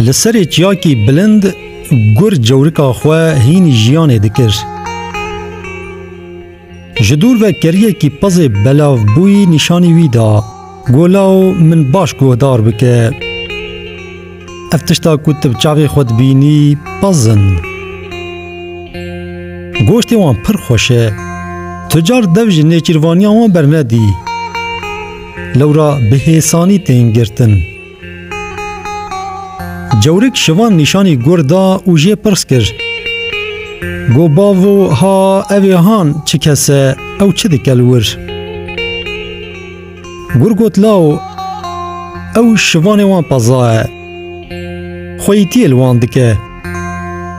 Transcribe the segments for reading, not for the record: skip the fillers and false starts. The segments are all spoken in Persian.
لسری چیاکی بلند گر جورکا خواه هین جیانه دکر. جدور و کریه کی پز بلاو بوی نشانی ویدا گولاو من باش گودار بکه افتشتا کتب چاوی خود بینی پزن گوشتی وان پر خوشه تجار دوج نیچیروانی وان برندی لورا بهیسانی تینگرتن جورک شوان نشانی گردا اوجه پرس کر گو باو ها اوی هان چه کسه او چه دکلور گرگوت لاو او شوان وان پزاه خویتی الوان دکه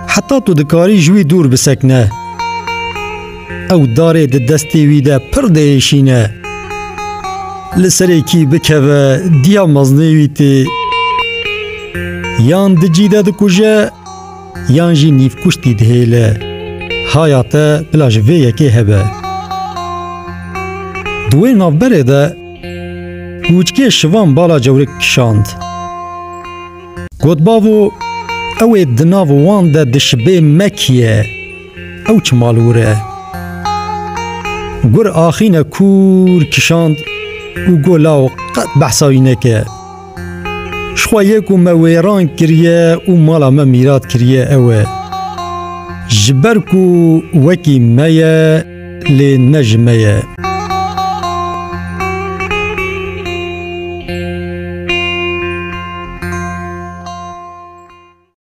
حتی تو دکاری جوی دور بسکنه او داره ده دستی ویده پر دیشینه لسره کی بکوه دیا مزنه ویتی یان دجیده دکوژه یان جی نیف کشتی دهیله حیاته بلاج وی یکی هبه دوی نافبره ده کوچکی شوان بالا جورک کشاند گودباو اوی دناو وان ده دشبه مکیه او چمالوره گر آخینه کور کشاند و گولاو قد بحثایی نکه شخوایه کو مویران کریه و مالا ما میراد کریه اوه جبر کو وکی میه لی نجمه